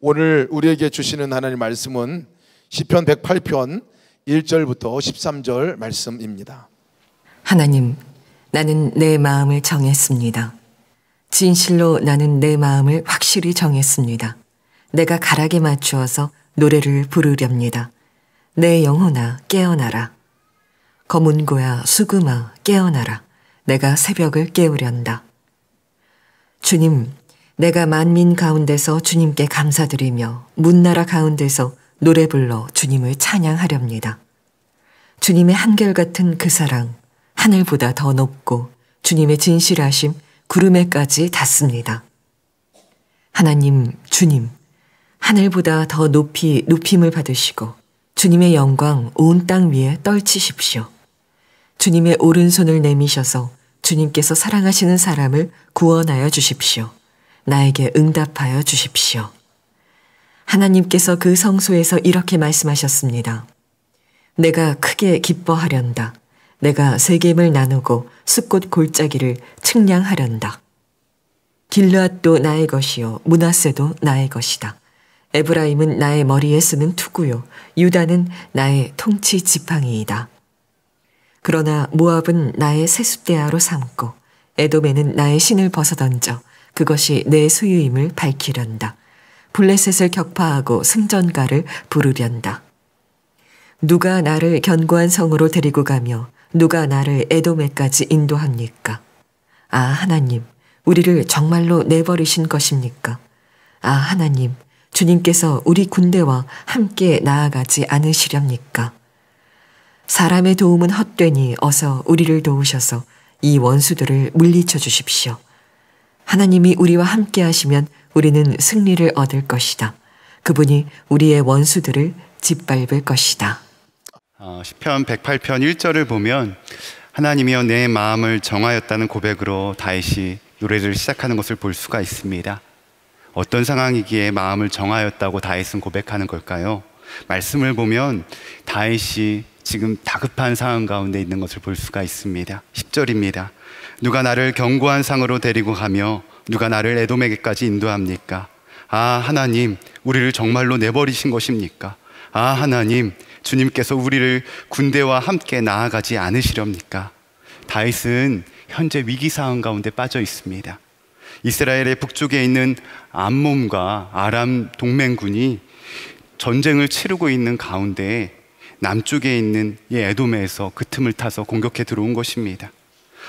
오늘 우리에게 주시는 하나님 말씀은 시편 108편 1절부터 13절 말씀입니다. 하나님, 나는 내 마음을 정했습니다. 진실로 나는 내 마음을 확실히 정했습니다. 내가 가락에 맞추어서 노래를 부르렵니다. 내 영혼아 깨어나라. 거문고야 수금아 깨어나라. 내가 새벽을 깨우련다. 주님, 내가 만민 가운데서 주님께 감사드리며 문나라 가운데서 노래 불러 주님을 찬양하렵니다. 주님의 한결같은 그 사랑, 하늘보다 더 높고 주님의 진실하심 구름에까지 닿습니다. 하나님, 주님, 하늘보다 더 높이 높임을 받으시고 주님의 영광 온 땅 위에 떨치십시오. 주님의 오른손을 내미셔서 주님께서 사랑하시는 사람을 구원하여 주십시오. 나에게 응답하여 주십시오. 하나님께서 그 성소에서 이렇게 말씀하셨습니다. 내가 크게 기뻐하련다. 내가 세겜을 나누고 숫꽃 골짜기를 측량하련다. 길르앗도 나의 것이요 므낫세도 나의 것이다. 에브라임은 나의 머리에 쓰는 투구요 유다는 나의 통치 지팡이이다. 그러나 모압은 나의 세숫대야로 삼고 에돔에는 나의 신을 벗어던져 그것이 내 소유임을 밝히련다. 블레셋을 격파하고 승전가를 부르련다. 누가 나를 견고한 성으로 데리고 가며 누가 나를 에돔에까지 인도합니까? 아, 하나님, 우리를 정말로 내버리신 것입니까? 아, 하나님, 주님께서 우리 군대와 함께 나아가지 않으시렵니까? 사람의 도움은 헛되니 어서 우리를 도우셔서 이 원수들을 물리쳐 주십시오. 하나님이 우리와 함께 하시면 우리는 승리를 얻을 것이다. 그분이 우리의 원수들을 짓밟을 것이다. 시편 108편 1절을 보면 하나님이여 내 마음을 정하였다는 고백으로 다윗이 노래를 시작하는 것을 볼 수가 있습니다. 어떤 상황이기에 마음을 정하였다고 다윗은 고백하는 걸까요? 말씀을 보면 다윗이 지금 다급한 상황 가운데 있는 것을 볼 수가 있습니다. 10절입니다. 누가 나를 견고한 상으로 데리고 가며 누가 나를 에돔에게까지 인도합니까? 아, 하나님, 우리를 정말로 내버리신 것입니까? 아, 하나님, 주님께서 우리를 군대와 함께 나아가지 않으시렵니까? 다윗은 현재 위기 상황 가운데 빠져 있습니다. 이스라엘의 북쪽에 있는 암몬과 아람 동맹군이 전쟁을 치르고 있는 가운데 남쪽에 있는 이 에돔에서 그 틈을 타서 공격해 들어온 것입니다.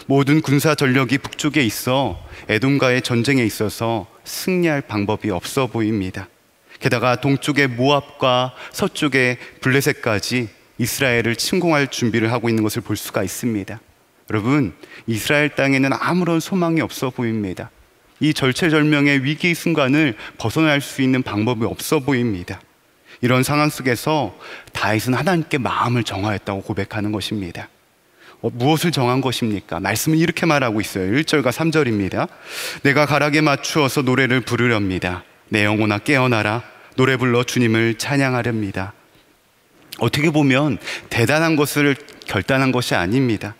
모든 군사 전력이 북쪽에 있어 에돔과의 전쟁에 있어서 승리할 방법이 없어 보입니다. 게다가 동쪽의 모압과 서쪽의 블레셋까지 이스라엘을 침공할 준비를 하고 있는 것을 볼 수가 있습니다. 여러분, 이스라엘 땅에는 아무런 소망이 없어 보입니다. 이 절체절명의 위기 순간을 벗어날 수 있는 방법이 없어 보입니다. 이런 상황 속에서 다윗은 하나님께 마음을 정하였다고 고백하는 것입니다. 무엇을 정한 것입니까? 말씀은 이렇게 말하고 있어요. 1절과 3절입니다. 내가 가락에 맞추어서 노래를 부르렵니다. 내 영혼아 깨어나라. 노래 불러 주님을 찬양하렵니다. 어떻게 보면 대단한 것을 결단한 것이 아닙니다.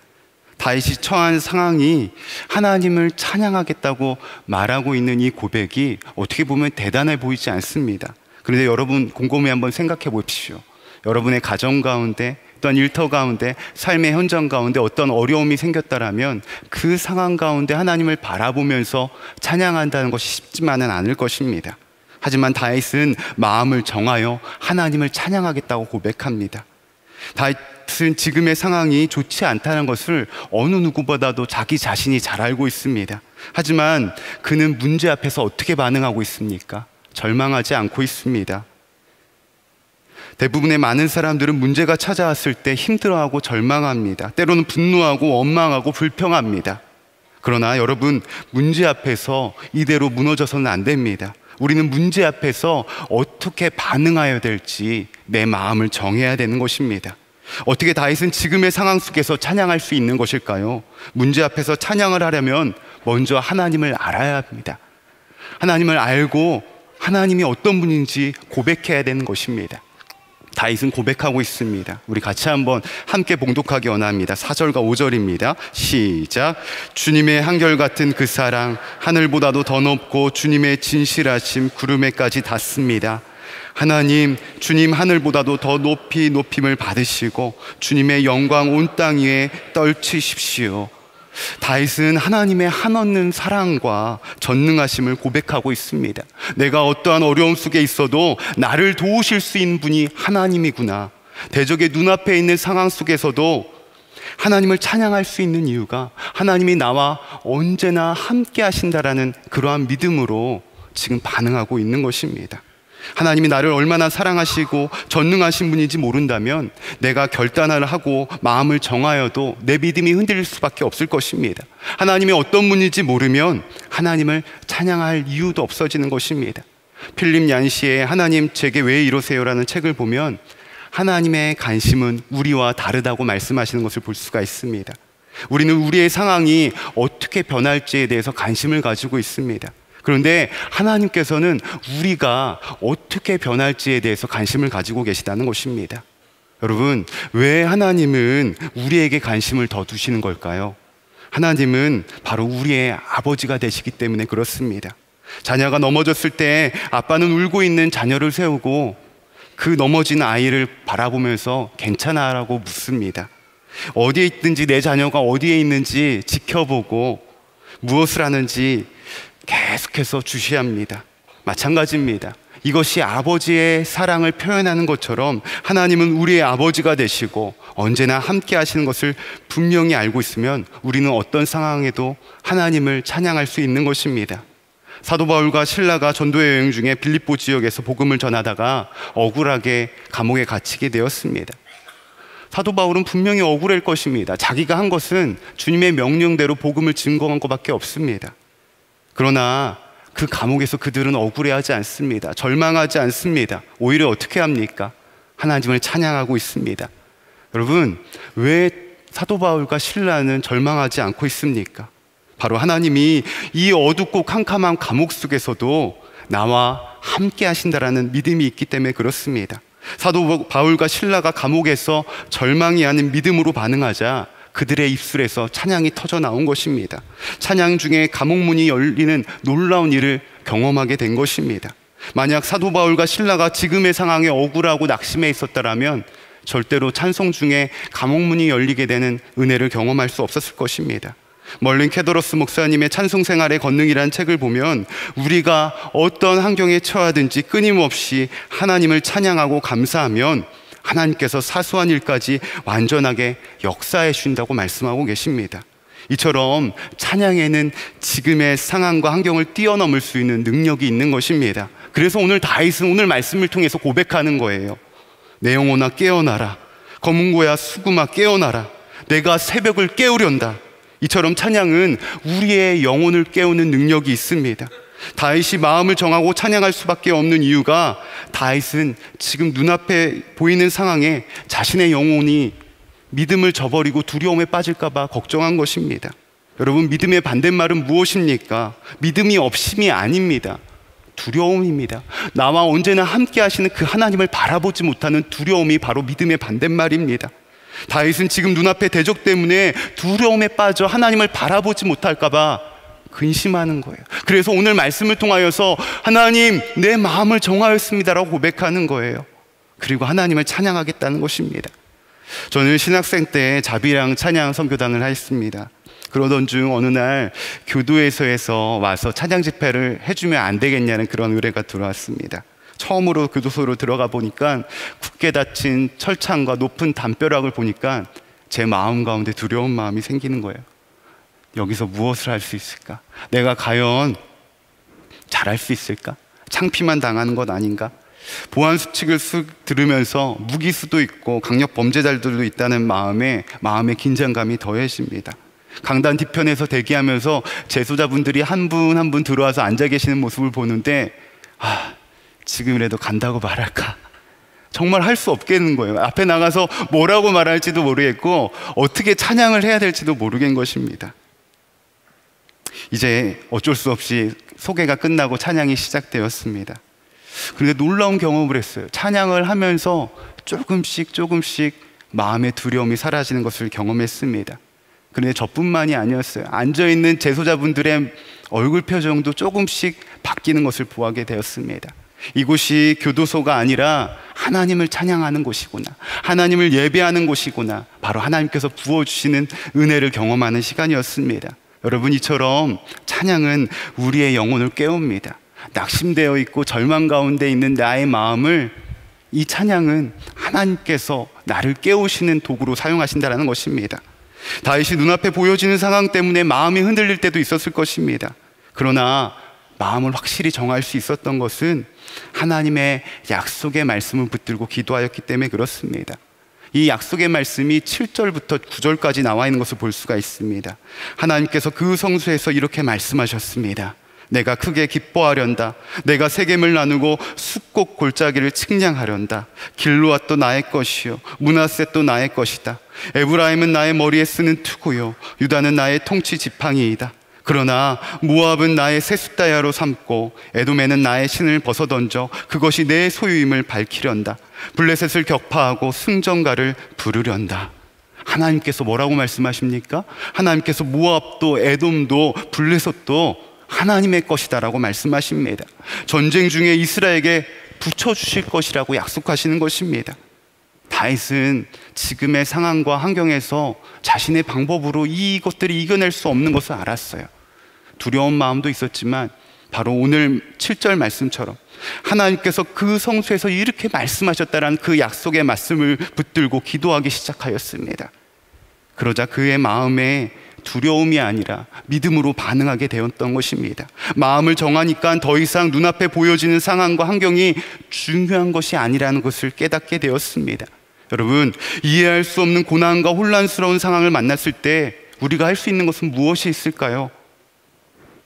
다윗이 처한 상황이 하나님을 찬양하겠다고 말하고 있는 이 고백이 어떻게 보면 대단해 보이지 않습니다. 그런데 여러분 곰곰이 한번 생각해 보십시오. 여러분의 가정 가운데 어떤 일터 가운데 삶의 현장 가운데 어떤 어려움이 생겼다라면 그 상황 가운데 하나님을 바라보면서 찬양한다는 것이 쉽지만은 않을 것입니다. 하지만 다윗은 마음을 정하여 하나님을 찬양하겠다고 고백합니다. 다윗은 지금의 상황이 좋지 않다는 것을 어느 누구보다도 자기 자신이 잘 알고 있습니다. 하지만 그는 문제 앞에서 어떻게 반응하고 있습니까? 절망하지 않고 있습니다. 대부분의 많은 사람들은 문제가 찾아왔을 때 힘들어하고 절망합니다. 때로는 분노하고 원망하고 불평합니다. 그러나 여러분, 문제 앞에서 이대로 무너져서는 안 됩니다. 우리는 문제 앞에서 어떻게 반응해야 될지 내 마음을 정해야 되는 것입니다. 어떻게 다윗은 지금의 상황 속에서 찬양할 수 있는 것일까요? 문제 앞에서 찬양을 하려면 먼저 하나님을 알아야 합니다. 하나님을 알고 하나님이 어떤 분인지 고백해야 되는 것입니다. 다윗은 고백하고 있습니다. 우리 같이 한번 함께 봉독하기 원합니다. 4절과 5절입니다. 시작. 주님의 한결같은 그 사랑 하늘보다도 더 높고 주님의 진실하심 구름에까지 닿습니다. 하나님, 주님 하늘보다도 더 높이 높임을 받으시고 주님의 영광 온 땅 위에 떨치십시오. 다윗은 하나님의 한없는 사랑과 전능하심을 고백하고 있습니다. 내가 어떠한 어려움 속에 있어도 나를 도우실 수 있는 분이 하나님이구나. 대적의 눈앞에 있는 상황 속에서도 하나님을 찬양할 수 있는 이유가 하나님이 나와 언제나 함께 하신다라는 그러한 믿음으로 지금 반응하고 있는 것입니다. 하나님이 나를 얼마나 사랑하시고 전능하신 분인지 모른다면 내가 결단을 하고 마음을 정하여도 내 믿음이 흔들릴 수밖에 없을 것입니다. 하나님이 어떤 분인지 모르면 하나님을 찬양할 이유도 없어지는 것입니다. 필립 얀시의 하나님 제게 왜 이러세요라는 책을 보면 하나님의 관심은 우리와 다르다고 말씀하시는 것을 볼 수가 있습니다. 우리는 우리의 상황이 어떻게 변할지에 대해서 관심을 가지고 있습니다. 그런데 하나님께서는 우리가 어떻게 변할지에 대해서 관심을 가지고 계시다는 것입니다. 여러분, 왜 하나님은 우리에게 관심을 더 두시는 걸까요? 하나님은 바로 우리의 아버지가 되시기 때문에 그렇습니다. 자녀가 넘어졌을 때 아빠는 울고 있는 자녀를 세우고 그 넘어진 아이를 바라보면서 괜찮아라고 묻습니다. 어디에 있든지 내 자녀가 어디에 있는지 지켜보고 무엇을 하는지 계속해서 주시합니다. 마찬가지입니다. 이것이 아버지의 사랑을 표현하는 것처럼 하나님은 우리의 아버지가 되시고 언제나 함께 하시는 것을 분명히 알고 있으면 우리는 어떤 상황에도 하나님을 찬양할 수 있는 것입니다. 사도 바울과 실라가 전도의 여행 중에 빌립보 지역에서 복음을 전하다가 억울하게 감옥에 갇히게 되었습니다. 사도 바울은 분명히 억울할 것입니다. 자기가 한 것은 주님의 명령대로 복음을 증거한 것밖에 없습니다. 그러나 그 감옥에서 그들은 억울해하지 않습니다. 절망하지 않습니다. 오히려 어떻게 합니까? 하나님을 찬양하고 있습니다. 여러분, 왜 사도 바울과 실라는 절망하지 않고 있습니까? 바로 하나님이 이 어둡고 캄캄한 감옥 속에서도 나와 함께 하신다라는 믿음이 있기 때문에 그렇습니다. 사도 바울과 실라가 감옥에서 절망이 아닌 믿음으로 반응하자 그들의 입술에서 찬양이 터져 나온 것입니다. 찬양 중에 감옥문이 열리는 놀라운 일을 경험하게 된 것입니다. 만약 사도 바울과 실라가 지금의 상황에 억울하고 낙심해 있었다면 절대로 찬송 중에 감옥문이 열리게 되는 은혜를 경험할 수 없었을 것입니다. 멀린 케더러스 목사님의 찬송 생활의 권능이라는 책을 보면 우리가 어떤 환경에 처하든지 끊임없이 하나님을 찬양하고 감사하면 하나님께서 사소한 일까지 완전하게 역사해 주신다고 말씀하고 계십니다. 이처럼 찬양에는 지금의 상황과 환경을 뛰어넘을 수 있는 능력이 있는 것입니다. 그래서 오늘 다윗은 오늘 말씀을 통해서 고백하는 거예요. 내 영혼아 깨어나라. 검은고야 수금아 깨어나라. 내가 새벽을 깨우련다. 이처럼 찬양은 우리의 영혼을 깨우는 능력이 있습니다. 다윗이 마음을 정하고 찬양할 수밖에 없는 이유가 다윗은 지금 눈앞에 보이는 상황에 자신의 영혼이 믿음을 저버리고 두려움에 빠질까 봐 걱정한 것입니다. 여러분, 믿음의 반대말은 무엇입니까? 믿음이 없음이 아닙니다. 두려움입니다. 나와 언제나 함께 하시는 그 하나님을 바라보지 못하는 두려움이 바로 믿음의 반대말입니다. 다윗은 지금 눈앞에 대적 때문에 두려움에 빠져 하나님을 바라보지 못할까 봐 근심하는 거예요. 그래서 오늘 말씀을 통하여서 하나님, 내 마음을 정하였습니다라고 고백하는 거예요. 그리고 하나님을 찬양하겠다는 것입니다. 저는 신학생 때 자비랑 찬양 선교단을 했습니다. 그러던 중 어느 날 교도소에서 와서 찬양 집회를 해주면 안 되겠냐는 그런 의뢰가 들어왔습니다. 처음으로 교도소로 들어가 보니까 굳게 닫힌 철창과 높은 담벼락을 보니까 제 마음 가운데 두려운 마음이 생기는 거예요. 여기서 무엇을 할 수 있을까? 내가 과연 잘할 수 있을까? 창피만 당하는 것 아닌가? 보안 수칙을 들으면서 무기수도 있고 강력 범죄자들도 있다는 마음에 긴장감이 더해집니다. 강단 뒤편에서 대기하면서 재소자분들이 한 분 한 분 들어와서 앉아 계시는 모습을 보는데 지금이라도 간다고 말할까? 정말 할 수 없겠는 거예요. 앞에 나가서 뭐라고 말할지도 모르겠고 어떻게 찬양을 해야 될지도 모르겠는 것입니다. 이제 어쩔 수 없이 소개가 끝나고 찬양이 시작되었습니다. 그런데 놀라운 경험을 했어요. 찬양을 하면서 조금씩 마음의 두려움이 사라지는 것을 경험했습니다. 그런데 저뿐만이 아니었어요. 앉아있는 제소자분들의 얼굴 표정도 조금씩 바뀌는 것을 보게 되었습니다. 이곳이 교도소가 아니라 하나님을 찬양하는 곳이구나, 하나님을 예배하는 곳이구나, 바로 하나님께서 부어주시는 은혜를 경험하는 시간이었습니다. 여러분, 이처럼 찬양은 우리의 영혼을 깨웁니다. 낙심되어 있고 절망 가운데 있는 나의 마음을, 이 찬양은 하나님께서 나를 깨우시는 도구로 사용하신다는 것입니다. 다윗이 눈앞에 보여지는 상황 때문에 마음이 흔들릴 때도 있었을 것입니다. 그러나 마음을 확실히 정할 수 있었던 것은 하나님의 약속의 말씀을 붙들고 기도하였기 때문에 그렇습니다. 이 약속의 말씀이 7절부터 9절까지 나와 있는 것을 볼 수가 있습니다. 하나님께서 그 성수에서 이렇게 말씀하셨습니다. 내가 크게 기뻐하련다. 내가 세겜을 나누고 숫곡 골짜기를 측량하련다. 길르앗도 나의 것이요 므낫셋도 나의 것이다. 에브라임은 나의 머리에 쓰는 투구요 유다는 나의 통치 지팡이이다. 그러나 모압은 나의 세숫다야로 삼고 에돔에는 나의 신을 벗어던져 그것이 내 소유임을 밝히련다. 블레셋을 격파하고 승전가를 부르련다. 하나님께서 뭐라고 말씀하십니까? 하나님께서 모압도 에돔도 블레셋도 하나님의 것이다라고 말씀하십니다. 전쟁 중에 이스라엘에게 붙여주실 것이라고 약속하시는 것입니다. 다윗은 지금의 상황과 환경에서 자신의 방법으로 이것들이 이겨낼 수 없는 것을 알았어요. 두려운 마음도 있었지만 바로 오늘 7절 말씀처럼 하나님께서 그 성수에서 이렇게 말씀하셨다라는 그 약속의 말씀을 붙들고 기도하기 시작하였습니다. 그러자 그의 마음에 두려움이 아니라 믿음으로 반응하게 되었던 것입니다. 마음을 정하니까 더 이상 눈앞에 보여지는 상황과 환경이 중요한 것이 아니라는 것을 깨닫게 되었습니다. 여러분, 이해할 수 없는 고난과 혼란스러운 상황을 만났을 때 우리가 할 수 있는 것은 무엇이 있을까요?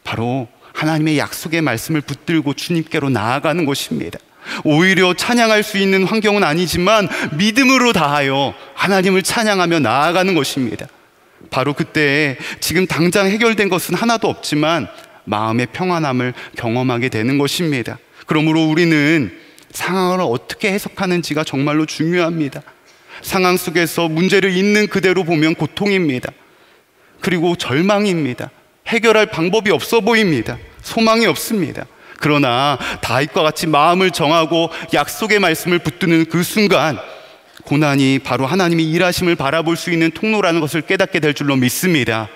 바로 하나님의 약속의 말씀을 붙들고 주님께로 나아가는 것입니다. 오히려 찬양할 수 있는 환경은 아니지만 믿음으로 다하여 하나님을 찬양하며 나아가는 것입니다. 바로 그때 지금 당장 해결된 것은 하나도 없지만 마음의 평안함을 경험하게 되는 것입니다. 그러므로 우리는 상황을 어떻게 해석하는지가 정말로 중요합니다. 상황 속에서 문제를 있는 그대로 보면 고통입니다. 그리고 절망입니다. 해결할 방법이 없어 보입니다. 소망이 없습니다. 그러나 다윗과 같이 마음을 정하고 약속의 말씀을 붙드는 그 순간 고난이 바로 하나님이 일하심을 바라볼 수 있는 통로라는 것을 깨닫게 될 줄로 믿습니다.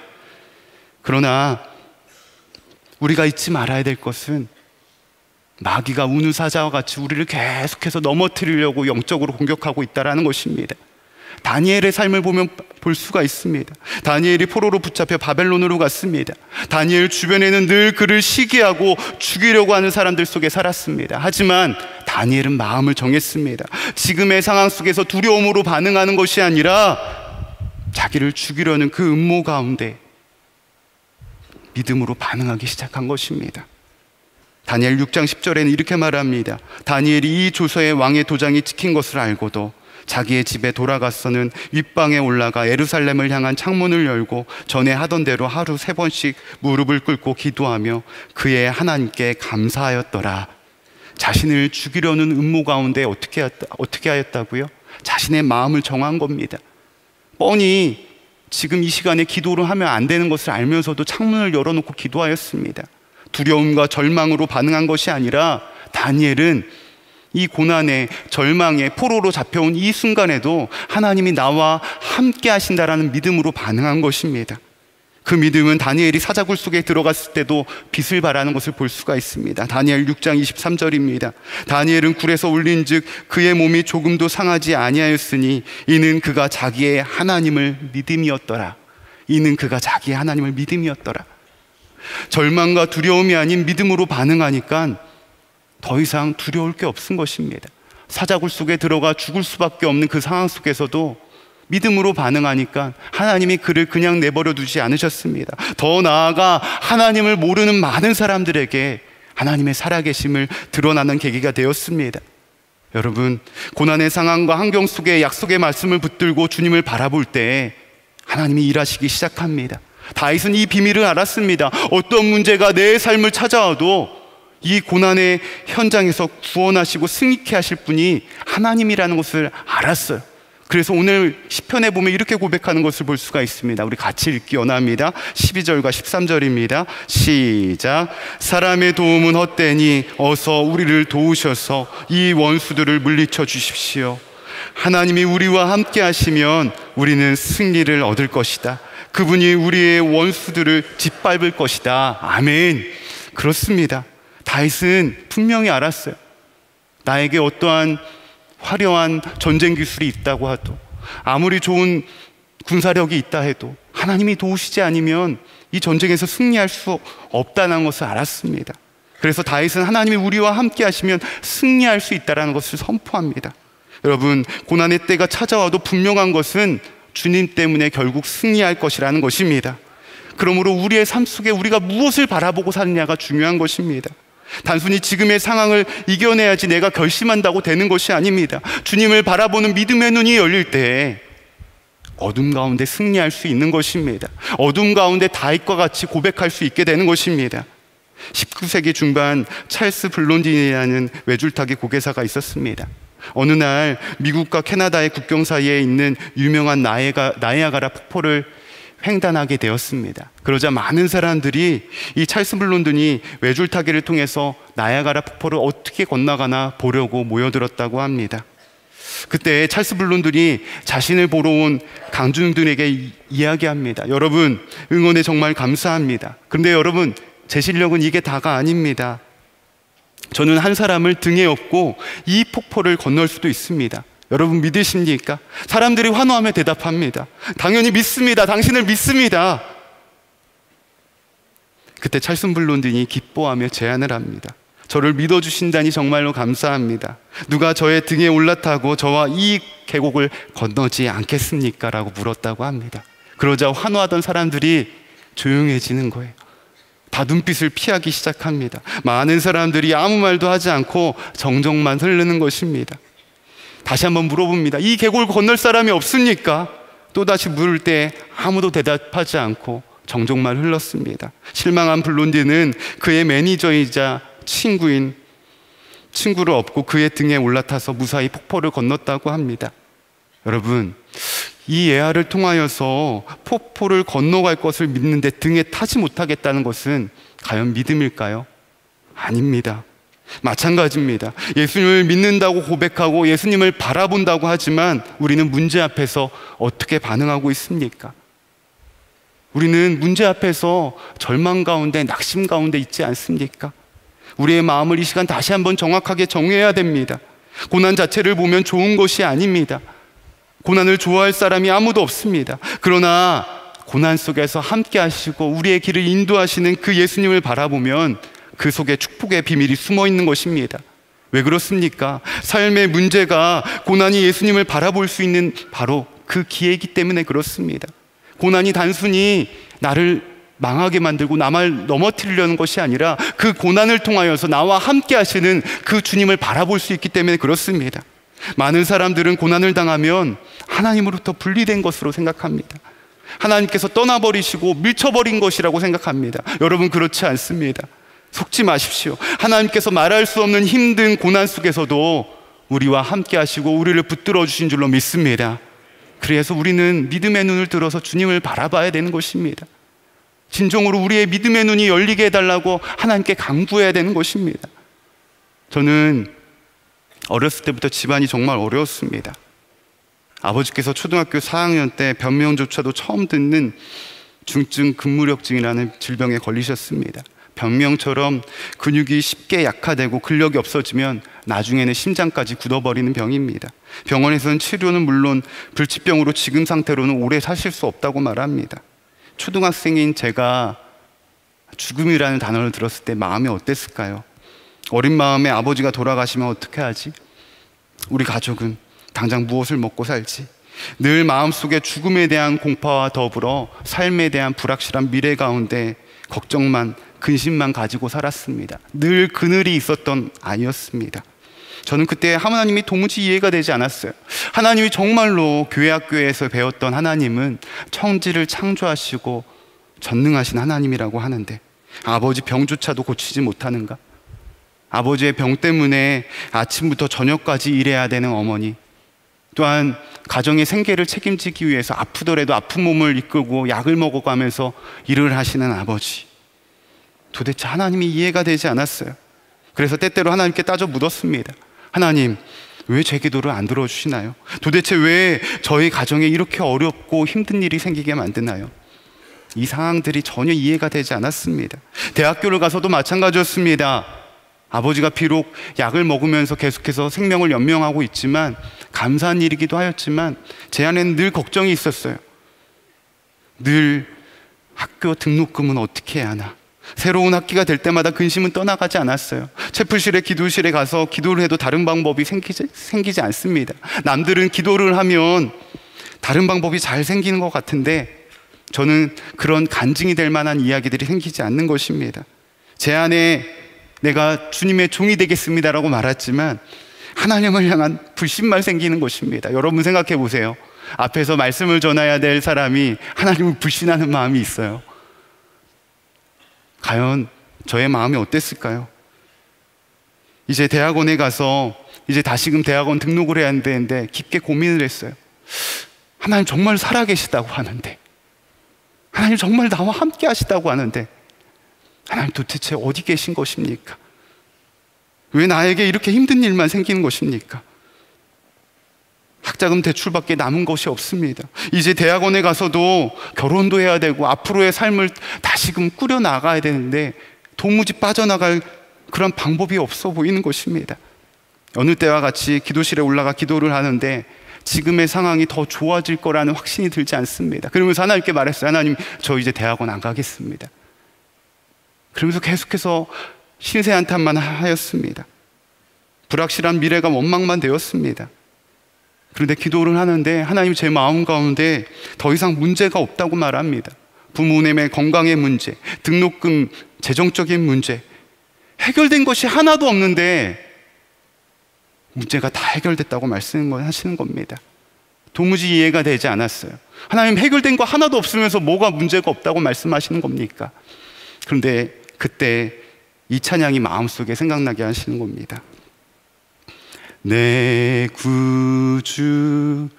그러나 우리가 잊지 말아야 될 것은 마귀가 우는 사자와 같이 우리를 계속해서 넘어뜨리려고 영적으로 공격하고 있다는 것입니다. 다니엘의 삶을 보면 볼 수가 있습니다. 다니엘이 포로로 붙잡혀 바벨론으로 갔습니다. 다니엘 주변에는 늘 그를 시기하고 죽이려고 하는 사람들 속에 살았습니다. 하지만 다니엘은 마음을 정했습니다. 지금의 상황 속에서 두려움으로 반응하는 것이 아니라 자기를 죽이려는 그 음모 가운데 믿음으로 반응하기 시작한 것입니다. 다니엘 6장 10절에는 이렇게 말합니다. 다니엘이 이 조서의 왕의 도장이 찍힌 것을 알고도 자기의 집에 돌아가서는 윗방에 올라가 예루살렘을 향한 창문을 열고 전에 하던 대로 하루 3번씩 무릎을 꿇고 기도하며 그의 하나님께 감사하였더라. 자신을 죽이려는 음모 가운데 어떻게 하였다고요? 자신의 마음을 정한 겁니다. 뻔히 지금 이 시간에 기도를 하면 안 되는 것을 알면서도 창문을 열어놓고 기도하였습니다. 두려움과 절망으로 반응한 것이 아니라 다니엘은 이 고난에 절망에 포로로 잡혀온 이 순간에도 하나님이 나와 함께 하신다라는 믿음으로 반응한 것입니다. 그 믿음은 다니엘이 사자굴 속에 들어갔을 때도 빛을 발하는 것을 볼 수가 있습니다. 다니엘 6장 23절입니다. 다니엘은 굴에서 울린즉 그의 몸이 조금도 상하지 아니하였으니 이는 그가 자기의 하나님을 믿음이었더라. 이는 그가 자기의 하나님을 믿음이었더라. 절망과 두려움이 아닌 믿음으로 반응하니까 더 이상 두려울 게 없은 것입니다. 사자굴 속에 들어가 죽을 수밖에 없는 그 상황 속에서도 믿음으로 반응하니까 하나님이 그를 그냥 내버려 두지 않으셨습니다. 더 나아가 하나님을 모르는 많은 사람들에게 하나님의 살아계심을 드러나는 계기가 되었습니다. 여러분, 고난의 상황과 환경 속에 약속의 말씀을 붙들고 주님을 바라볼 때 하나님이 일하시기 시작합니다. 다윗은 이 비밀을 알았습니다. 어떤 문제가 내 삶을 찾아와도 이 고난의 현장에서 구원하시고 승리케 하실 분이 하나님이라는 것을 알았어요. 그래서 오늘 시편에 보면 이렇게 고백하는 것을 볼 수가 있습니다. 우리 같이 읽기 원합니다. 12절과 13절입니다. 시작. 사람의 도움은 헛되니 어서 우리를 도우셔서 이 원수들을 물리쳐 주십시오. 하나님이 우리와 함께 하시면 우리는 승리를 얻을 것이다. 그분이 우리의 원수들을 짓밟을 것이다. 아멘. 그렇습니다. 다윗은 분명히 알았어요. 나에게 어떠한 화려한 전쟁 기술이 있다고 해도, 아무리 좋은 군사력이 있다 해도 하나님이 도우시지 않으면 이 전쟁에서 승리할 수 없다는 것을 알았습니다. 그래서 다윗은 하나님이 우리와 함께 하시면 승리할 수 있다는 것을 선포합니다. 여러분, 고난의 때가 찾아와도 분명한 것은 주님 때문에 결국 승리할 것이라는 것입니다. 그러므로 우리의 삶 속에 우리가 무엇을 바라보고 사느냐가 중요한 것입니다. 단순히 지금의 상황을 이겨내야지 내가 결심한다고 되는 것이 아닙니다. 주님을 바라보는 믿음의 눈이 열릴 때 어둠 가운데 승리할 수 있는 것입니다. 어둠 가운데 다윗과 같이 고백할 수 있게 되는 것입니다. 19세기 중반 찰스 블론딘이라는 외줄타기 고개사가 있었습니다. 어느 날 미국과 캐나다의 국경 사이에 있는 유명한 나이아가라 폭포를 횡단하게 되었습니다. 그러자 많은 사람들이 이 찰스 블론딘이 외줄타기를 통해서 나이아가라 폭포를 어떻게 건너가나 보려고 모여들었다고 합니다. 그때 찰스 블론딘이 자신을 보러 온 강중들에게 이야기합니다. 여러분, 응원에 정말 감사합니다. 그런데 여러분, 제 실력은 이게 다가 아닙니다. 저는 한 사람을 등에 업고 이 폭포를 건널 수도 있습니다. 여러분 믿으십니까? 사람들이 환호하며 대답합니다. 당연히 믿습니다. 당신을 믿습니다. 그때 찰스 블론딘이 기뻐하며 제안을 합니다. 저를 믿어주신다니 정말로 감사합니다. 누가 저의 등에 올라타고 저와 이 계곡을 건너지 않겠습니까? 라고 물었다고 합니다. 그러자 환호하던 사람들이 조용해지는 거예요. 다 눈빛을 피하기 시작합니다. 많은 사람들이 아무 말도 하지 않고 정적만 흐르는 것입니다. 다시 한번 물어봅니다. 이 계곡을 건널 사람이 없습니까? 또다시 물을 때 아무도 대답하지 않고 정적만 흘렀습니다. 실망한 블론딘은 그의 매니저이자 친구를 업고 그의 등에 올라타서 무사히 폭포를 건넜다고 합니다. 여러분, 이 예화를 통하여서 폭포를 건너갈 것을 믿는데 등에 타지 못하겠다는 것은 과연 믿음일까요? 아닙니다. 마찬가지입니다. 예수님을 믿는다고 고백하고 예수님을 바라본다고 하지만 우리는 문제 앞에서 어떻게 반응하고 있습니까? 우리는 문제 앞에서 절망 가운데, 낙심 가운데 있지 않습니까? 우리의 마음을 이 시간 다시 한번 정확하게 정해야 됩니다. 고난 자체를 보면 좋은 것이 아닙니다. 고난을 좋아할 사람이 아무도 없습니다. 그러나 고난 속에서 함께 하시고 우리의 길을 인도하시는 그 예수님을 바라보면 그 속에 축복의 비밀이 숨어 있는 것입니다. 왜 그렇습니까? 삶의 문제가 고난이 예수님을 바라볼 수 있는 바로 그 기회이기 때문에 그렇습니다. 고난이 단순히 나를 망하게 만들고 나를 넘어뜨리려는 것이 아니라 그 고난을 통하여서 나와 함께 하시는 그 주님을 바라볼 수 있기 때문에 그렇습니다. 많은 사람들은 고난을 당하면 하나님으로부터 분리된 것으로 생각합니다. 하나님께서 떠나버리시고 밀쳐버린 것이라고 생각합니다. 여러분, 그렇지 않습니다. 속지 마십시오. 하나님께서 말할 수 없는 힘든 고난 속에서도 우리와 함께 하시고 우리를 붙들어 주신 줄로 믿습니다. 그래서 우리는 믿음의 눈을 들어서 주님을 바라봐야 되는 것입니다. 진정으로 우리의 믿음의 눈이 열리게 해달라고 하나님께 간구해야 되는 것입니다. 저는 어렸을 때부터 집안이 정말 어려웠습니다. 아버지께서 초등학교 4학년 때 변명조차도 처음 듣는 중증 근무력증이라는 질병에 걸리셨습니다. 병명처럼 근육이 쉽게 약화되고 근력이 없어지면 나중에는 심장까지 굳어버리는 병입니다. 병원에서는 치료는 물론 불치병으로 지금 상태로는 오래 사실 수 없다고 말합니다. 초등학생인 제가 죽음이라는 단어를 들었을 때 마음이 어땠을까요? 어린 마음에 아버지가 돌아가시면 어떻게 하지? 우리 가족은 당장 무엇을 먹고 살지? 늘 마음속에 죽음에 대한 공포와 더불어 삶에 대한 불확실한 미래 가운데 걱정만, 근심만 가지고 살았습니다. 늘 그늘이 있었던 아이였습니다. 저는 그때 하나님이 도무지 이해가 되지 않았어요. 하나님이 정말로 교회 학교에서 배웠던 하나님은 천지를 창조하시고 전능하신 하나님이라고 하는데 아버지 병조차도 고치지 못하는가? 아버지의 병 때문에 아침부터 저녁까지 일해야 되는 어머니, 또한 가정의 생계를 책임지기 위해서 아프더라도 아픈 몸을 이끌고 약을 먹어가면서 일을 하시는 아버지, 도대체 하나님이 이해가 되지 않았어요. 그래서 때때로 하나님께 따져 묻었습니다. 하나님, 왜 제 기도를 안 들어주시나요? 도대체 왜 저희 가정에 이렇게 어렵고 힘든 일이 생기게 만드나요? 이 상황들이 전혀 이해가 되지 않았습니다. 대학교를 가서도 마찬가지였습니다. 아버지가 비록 약을 먹으면서 계속해서 생명을 연명하고 있지만, 감사한 일이기도 하였지만 제 안에는 늘 걱정이 있었어요. 늘 학교 등록금은 어떻게 해야 하나, 새로운 학기가 될 때마다 근심은 떠나가지 않았어요. 채플실에 기도실에 가서 기도를 해도 다른 방법이 생기지 않습니다. 남들은 기도를 하면 다른 방법이 잘 생기는 것 같은데 저는 그런 간증이 될 만한 이야기들이 생기지 않는 것입니다. 제 안에 내가 주님의 종이 되겠습니다라고 말했지만 하나님을 향한 불신만 생기는 것입니다. 여러분 생각해 보세요. 앞에서 말씀을 전해야 될 사람이 하나님을 불신하는 마음이 있어요. 과연 저의 마음이 어땠을까요? 이제 대학원에 가서 이제 다시금 대학원 등록을 해야 되는데 깊게 고민을 했어요. 하나님 정말 살아계시다고 하는데, 하나님 정말 나와 함께 하시다고 하는데, 하나님 도대체 어디 계신 것입니까? 왜 나에게 이렇게 힘든 일만 생기는 것입니까? 학자금 대출밖에 남은 것이 없습니다. 이제 대학원에 가서도 결혼도 해야 되고 앞으로의 삶을 다시금 꾸려나가야 되는데 도무지 빠져나갈 그런 방법이 없어 보이는 것입니다. 어느 때와 같이 기도실에 올라가 기도를 하는데 지금의 상황이 더 좋아질 거라는 확신이 들지 않습니다. 그러면서 하나님께 말했어요. 하나님, 저 이제 대학원 안 가겠습니다. 그러면서 계속해서 신세한탄만 하였습니다. 불확실한 미래가 원망만 되었습니다. 그런데 기도를 하는데 하나님, 제 마음 가운데 더 이상 문제가 없다고 말합니다. 부모님의 건강의 문제, 등록금, 재정적인 문제, 해결된 것이 하나도 없는데 문제가 다 해결됐다고 말씀하시는 겁니다. 도무지 이해가 되지 않았어요. 하나님, 해결된 거 하나도 없으면서 뭐가 문제가 없다고 말씀하시는 겁니까? 그런데 그때 이 찬양이 마음속에 생각나게 하시는 겁니다. 내 구주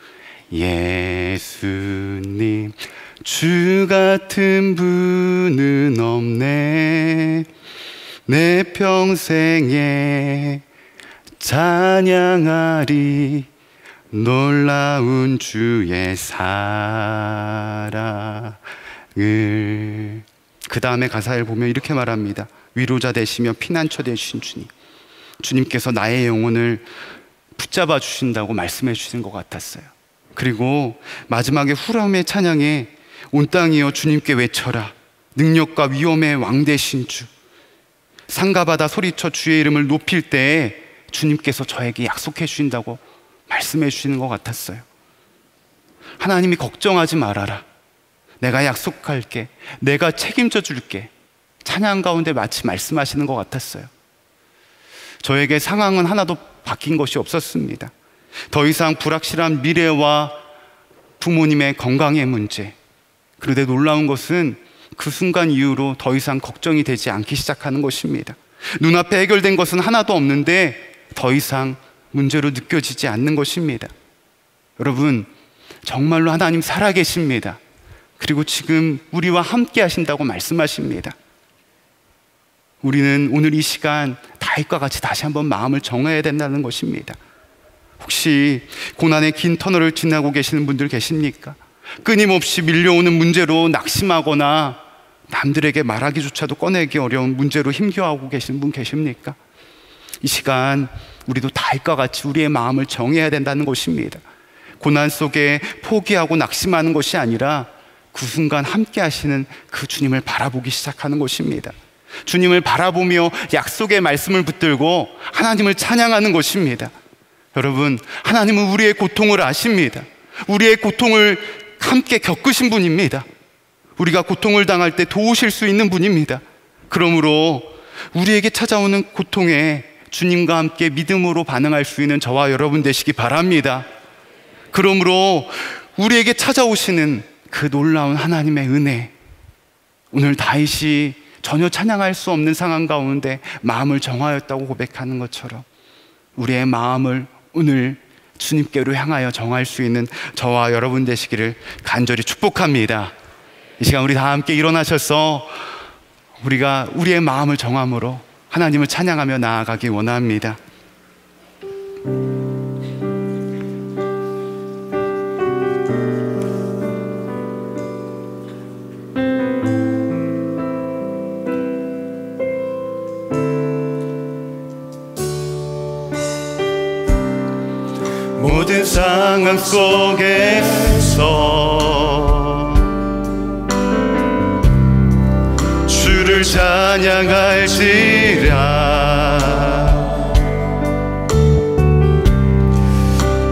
예수님, 주 같은 분은 없네. 내 평생에 찬양하리 놀라운 주의 사랑을. 그 다음에 가사를 보면 이렇게 말합니다. 위로자 되시며 피난처 되신 주님, 주님께서 나의 영혼을 붙잡아 주신다고 말씀해 주신 것 같았어요. 그리고 마지막에 후렴의 찬양에 온 땅이여 주님께 외쳐라, 능력과 위엄의 왕 되신 주, 산과 바다 소리쳐 주의 이름을 높일 때에 주님께서 저에게 약속해 주신다고 말씀해 주시는 것 같았어요. 하나님이 걱정하지 말아라, 내가 약속할게, 내가 책임져 줄게, 찬양 가운데 마치 말씀하시는 것 같았어요. 저에게 상황은 하나도 바뀐 것이 없었습니다. 더 이상 불확실한 미래와 부모님의 건강의 문제, 그런데 놀라운 것은 그 순간 이후로 더 이상 걱정이 되지 않기 시작하는 것입니다. 눈앞에 해결된 것은 하나도 없는데 더 이상 문제로 느껴지지 않는 것입니다. 여러분, 정말로 하나님 살아계십니다. 그리고 지금 우리와 함께 하신다고 말씀하십니다. 우리는 오늘 이 시간 다윗과 같이 다시 한번 마음을 정해야 된다는 것입니다. 혹시 고난의 긴 터널을 지나고 계시는 분들 계십니까? 끊임없이 밀려오는 문제로 낙심하거나 남들에게 말하기조차도 꺼내기 어려운 문제로 힘겨워하고 계시는 분 계십니까? 이 시간 우리도 다윗과 같이 우리의 마음을 정해야 된다는 것입니다. 고난 속에 포기하고 낙심하는 것이 아니라 그 순간 함께 하시는 그 주님을 바라보기 시작하는 것입니다. 주님을 바라보며 약속의 말씀을 붙들고 하나님을 찬양하는 것입니다. 여러분, 하나님은 우리의 고통을 아십니다. 우리의 고통을 함께 겪으신 분입니다. 우리가 고통을 당할 때 도우실 수 있는 분입니다. 그러므로 우리에게 찾아오는 고통에 주님과 함께 믿음으로 반응할 수 있는 저와 여러분 되시기 바랍니다. 그러므로 우리에게 찾아오시는 그 놀라운 하나님의 은혜, 오늘 다윗이 전혀 찬양할 수 없는 상황 가운데 마음을 정하였다고 고백하는 것처럼 우리의 마음을 오늘 주님께로 향하여 정할 수 있는 저와 여러분 되시기를 간절히 축복합니다. 이 시간 우리 다 함께 일어나셔서 우리가 우리의 마음을 정함으로 하나님을 찬양하며 나아가기 원합니다. 모든 상황 속에서 주를 찬양할지라.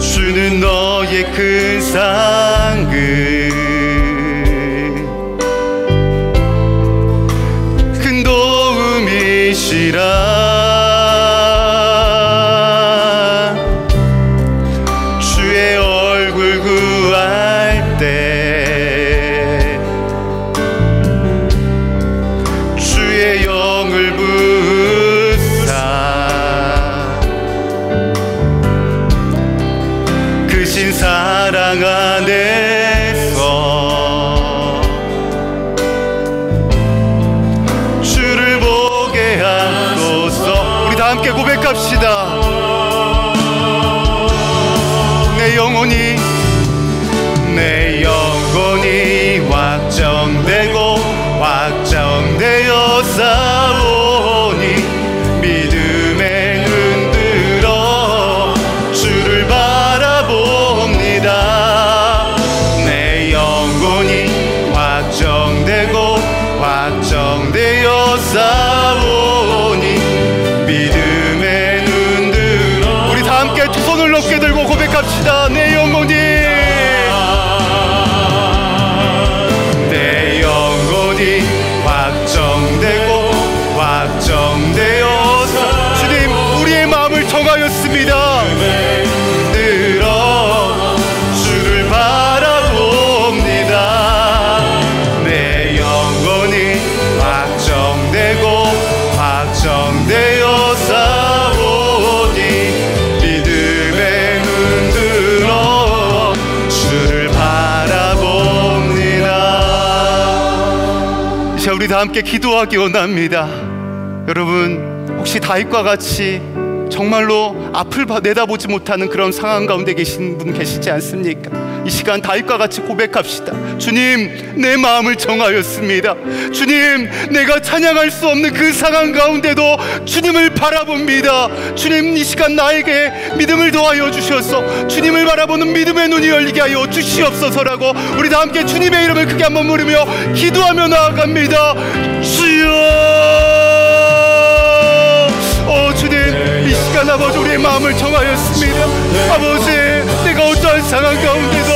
주는 너의 큰 상급 큰 도움이시라. 사랑 안에서 주를 보게 하소서. 우리 다 함께 고백합시다. 내 영혼이 확정되고 확정되어 싸우니 믿음에 흔들어 주를 바라봅니다. 내 영혼이 확정되고 확정되어 싸우니 믿음에 흔들어. 우리 다 함께 두 손을 높게 들고 고백합시다. 내 영혼이 확정되고 확정되어서 주님 우리의 마음을 정하였습니다. 들어 주를 바라봅니다. 내 영혼이 확정되고 확정되어 싸우니 믿음에 흔들어 주를 바라봅니다. 이제 우리 다 함께 기도하기 원합니다. 여러분 혹시 다윗과 같이 정말로 앞을 내다보지 못하는 그런 상황 가운데 계신 분 계시지 않습니까? 이 시간 다윗과 같이 고백합시다. 주님 내 마음을 정하였습니다. 주님 내가 찬양할 수 없는 그 상황 가운데도 주님을 바라봅니다. 주님 이 시간 나에게 믿음을 더하여 주셔서 주님을 바라보는 믿음의 눈이 열리게 하여 주시옵소서라고 우리 다 함께 주님의 이름을 크게 한번 부르며 기도하며 나아갑니다. 주여 주님 이 시간 아버지 우리의 마음을 정하였습니다. 아버지 내가 어떠한 상황 가운데도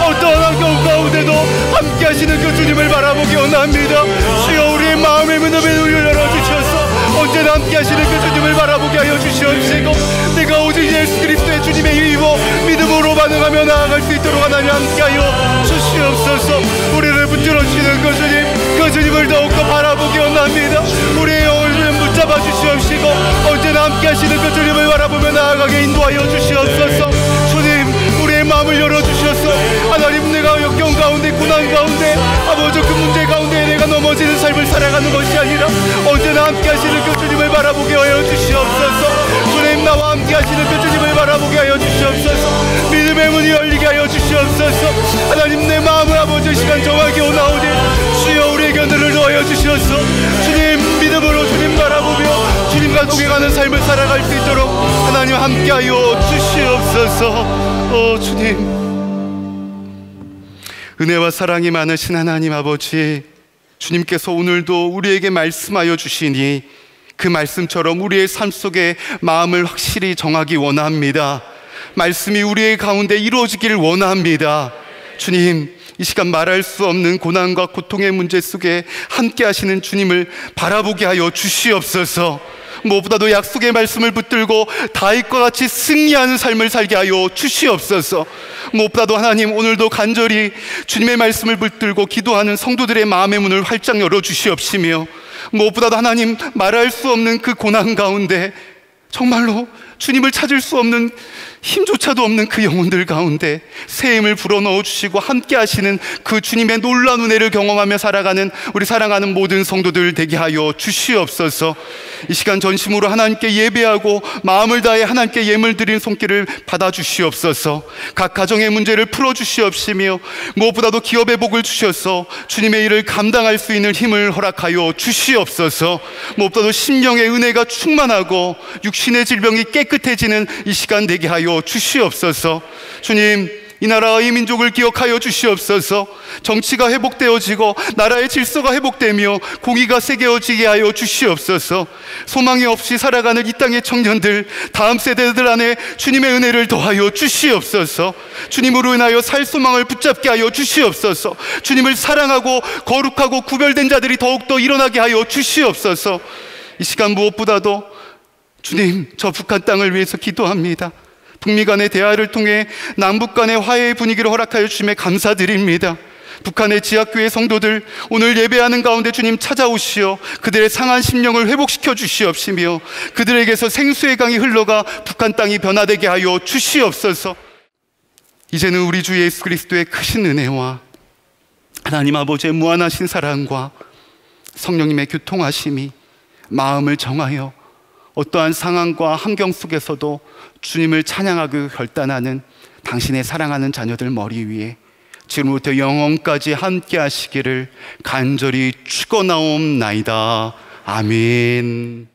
어떠한 환경 가운데도 함께 하시는 그 주님을 바라보기 원합니다. 주여 우리의 마음의 문을 열어주셔서 언제나 함께 하시는 그 주님을 바라보게 하여 주시옵시고 내가 오직 예수 그리스도의 주님의 힘입어 믿음으로 반응하며 나아갈 수 있도록 하나님 함께 하여 주시옵소서. 우리를 붙들어주시는 그 주님 그 주님을 더욱더 바라보기 원합니다. 우리의 영혼을 붙잡아 주시옵시고 언제나 함께 하시는 그 주님을 바라보며 나아가게 인도하여 주시옵소서. 주님 우리의 마음을 열어주셔서 하나님 내가 역경 가운데 고난 가운데 아버지 그 문제 가운데 내가 넘어지는 삶을 살아가는 것이 아니라 언제나 함께 하시는 그 주님을 바라보게 하여 주시옵소서. 주님 나와 함께 하시는 그 주님을 바라보게 하여 주시옵소서. 믿음의 문이 열리게 하여 주시옵소서. 하나님 내 마음을 아버지 시간 정하게 오나오니 주여 우리의 견들을 더하여 주시옵소서. 주님 믿음으로 주님 바라보며 주님과 동행하는 삶을 살아갈 수 있도록 하나님 함께하여 주시옵소서. 주님 은혜와 사랑이 많으신 하나님 아버지 주님께서 오늘도 우리에게 말씀하여 주시니 그 말씀처럼 우리의 삶 속에 마음을 확실히 정하기 원합니다. 말씀이 우리의 가운데 이루어지기를 원합니다. 주님 이 시간 말할 수 없는 고난과 고통의 문제 속에 함께 하시는 주님을 바라보게 하여 주시옵소서. 무엇보다도 약속의 말씀을 붙들고 다윗과 같이 승리하는 삶을 살게 하여 주시옵소서. 무엇보다도 하나님 오늘도 간절히 주님의 말씀을 붙들고 기도하는 성도들의 마음의 문을 활짝 열어 주시옵시며 무엇보다도 하나님, 말할 수 없는 그 고난 가운데, 정말로 주님을 찾을 수 없는, 힘조차도 없는 그 영혼들 가운데 새 힘을 불어넣어 주시고 함께 하시는 그 주님의 놀라운 은혜를 경험하며 살아가는 우리 사랑하는 모든 성도들 되게 하여 주시옵소서. 이 시간 전심으로 하나님께 예배하고 마음을 다해 하나님께 예물 드린 손길을 받아 주시옵소서. 각 가정의 문제를 풀어 주시옵시며 무엇보다도 기업의 복을 주셔서 주님의 일을 감당할 수 있는 힘을 허락하여 주시옵소서. 무엇보다도 심령의 은혜가 충만하고 육신의 질병이 깨끗해지는 이 시간 되게 하여 주시옵소서. 주님, 이 나라와 이 민족을 기억하여 주시옵소서. 정치가 회복되어지고 나라의 질서가 회복되며 공의가 새겨지게 하여 주시옵소서. 소망이 없이 살아가는 이 땅의 청년들, 다음 세대들 안에 주님의 은혜를 더하여 주시옵소서. 주님으로 인하여 살 소망을 붙잡게 하여 주시옵소서. 주님을 사랑하고 거룩하고 구별된 자들이 더욱더 일어나게 하여 주시옵소서. 이 시간 무엇보다도 주님, 저 북한 땅을 위해서 기도합니다. 북미 간의 대화를 통해 남북 간의 화해의 분위기를 허락하여 주심에 감사드립니다. 북한의 지하교회 성도들 오늘 예배하는 가운데 주님 찾아오시어 그들의 상한 심령을 회복시켜 주시옵시며 그들에게서 생수의 강이 흘러가 북한 땅이 변화되게 하여 주시옵소서. 이제는 우리 주 예수 그리스도의 크신 은혜와 하나님 아버지의 무한하신 사랑과 성령님의 교통하심이 마음을 정하여 어떠한 상황과 환경 속에서도 주님을 찬양하고 결단하는 당신의 사랑하는 자녀들 머리 위에 지금부터 영원까지 함께 하시기를 간절히 축원하옵나이다. 아멘.